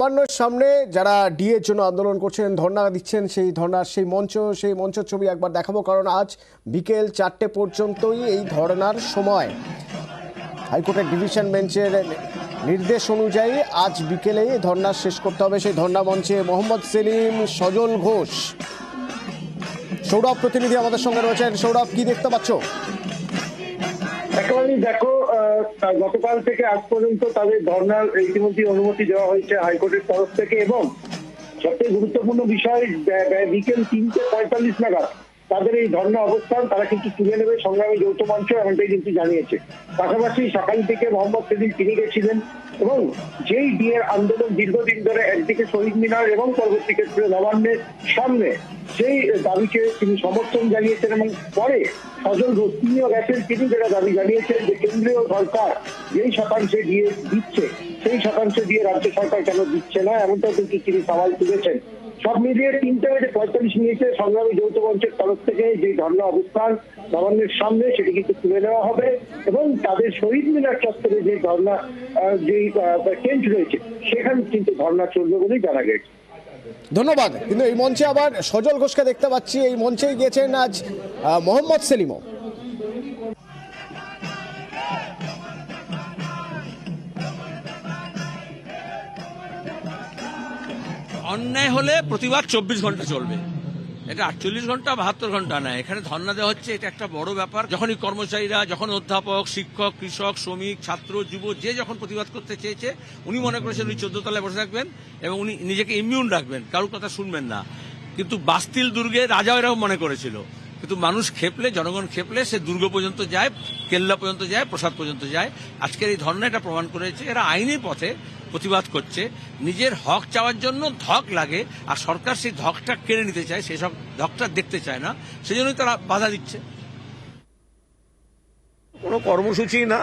নবান্নর সামনে যারা ডিএর জন্য আন্দোলন করছেন, ধর্ণা দিচ্ছেন, সেই ধর্ণার সেই মঞ্চ ছবি একবার দেখাবো, কারণ আজ বিকেল 4টে পর্যন্তই এই ধর্ণার সময়। হাইকোর্টের ডিভিশন বেঞ্চের নির্দেশ অনুযায়ী আজ বিকেলেই ধর্ণা শেষ করতে হবে। সেই ধর্ণা মঞ্চে মোহাম্মদ সেলিম, সজল ঘোষ, সৌরভ প্রতিনিধি আমাদের সঙ্গে রয়েছেন। সৌরভ, কি দেখতে পাচ্ছ? একেবারেই দেখো, গতকাল থেকে আজ পর্যন্ত তাদের ধর্নার ইতিমধ্যে অনুমতি দেওয়া হয়েছে হাইকোর্টের তরফ থেকে, এবং সবচেয়ে গুরুত্বপূর্ণ বিষয় বিকেল 3:45 নাগাদ তাদের এই ধর্ণা অবস্থান তারা কিন্তু তুলে নেবে সংগ্রামী যৌথ মঞ্চ, এমনটাই কিন্তু জানিয়েছে। পাশাপাশি সকাল থেকে মোহাম্মদ সেলিম তিনি গেছিলেন এবং যেই ডিএর আন্দোলন দীর্ঘদিন ধরে একদিকে শহীদ মিনার এবং পরবর্তী ক্ষেত্রে নবান্নের সামনে, সেই দাবিকে তিনি সমর্থন জানিয়েছেন। এবং পরে সজল ঘোষ তিনিও গেছেন, তিনি যেটা দাবি জানিয়েছেন যে কেন্দ্রীয় সরকার যেই শতাংশে দিয়ে দিচ্ছে সেই শতাংশে দিয়ে রাজ্য সরকার কেন দিচ্ছে না, এমনটাও কিন্তু তিনি সওয়াল তুলেছেন। সব মিলিয়ে 3:45 সংগ্রামী যৌথ মঞ্চের তরফ থেকে যে ধর্ণা অবস্থান নবান্নের সামনে সেটি কিন্তু তুলে নেওয়া হবে, এবং তাদের শহীদ মিনার চত্বরে যে ধর্ণা যেই টেন্ট রয়েছে সেখানে কিন্তু ধর্ণা চলবে বলেই জানা গেছে। ধন্যবাদ। কিন্তু এই মঞ্চে আবার সজল ঘোষকে দেখতে পাচ্ছি, এই মঞ্চেই গিয়েছেন আজ মোহাম্মদ সেলিমও। অন্যায় হলে প্রতিবাদ 24 ঘন্টা চলবে, এটা 48 ঘন্টা 72 ঘন্টা না। এখানে ধর্ণা দেওয়া হচ্ছে, এটা একটা বড় ব্যাপার। যখনই কর্মচারীরা, যখন অধ্যাপক, শিক্ষক, কৃষক, শ্রমিক, ছাত্র, যুব যে যখন প্রতিবাদ করতে চেয়েছে, উনি মনে করেছেন উনি 14 তলায় বসে থাকবেন এবং উনি নিজেকে ইমিউন রাখবেন, কারোর কথা শুনবেন না। কিন্তু বাস্তিল দুর্গে রাজাও এরকম মনে করেছিল, কিন্তু মানুষ খেপলে, জনগণ খেপলে সে দুর্গ পর্যন্ত যায়, কেল্লা পর্যন্ত যায়, প্রসাদ পর্যন্ত যায়। আজকের এই ধর্ণা এটা প্রমাণ করেছে এরা আইনের পথে প্রতিবাদ করছে। নিজের হক চাওয়ার জন্য ধক লাগে, আর সরকার সেই ধকটা কেড়ে নিতে চায়, সেই সব ধকটা দেখতে চায় না, সেজন্যই তারা বাধা দিচ্ছে। কোনো কর্মসূচি না,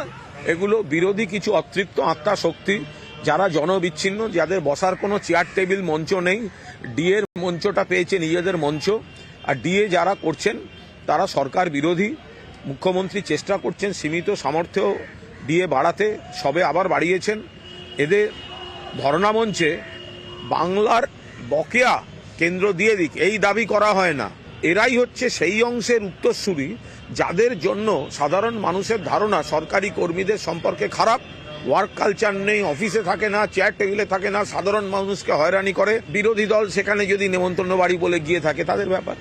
এগুলো বিরোধী কিছু অতৃপ্ত আত্মা শক্তি, যারা জনবিচ্ছিন্ন, যাদের বসার কোনো চেয়ার টেবিল মঞ্চ নেই। ডিএর মঞ্চটা পেয়েছে নিজেদের মঞ্চ, আর ডিএ যারা করছেন তারা সরকার বিরোধী। মুখ্যমন্ত্রী চেষ্টা করছেন সীমিত সামর্থ্য ডিএ বাড়াতে, সবে আবার বাড়িয়েছেন। এদের ধর্ণা মঞ্চে বাংলার বকেয়া কেন্দ্র দিয়ে দিক এই দাবি করা হয় না। এরাই হচ্ছে সেই অংশের উত্তরসূরি যাদের জন্য সাধারণ মানুষের ধারণা সরকারি কর্মীদের সম্পর্কে খারাপ, ওয়ার্ক কালচার নেই, অফিসে থাকে না, চেয়ার টেবিলে থাকে না, সাধারণ মানুষকে হয়রানি করে। বিরোধী দল সেখানে যদি নেমন্তন্ন বাড়ি বলে গিয়ে থাকে তাদের ব্যাপার।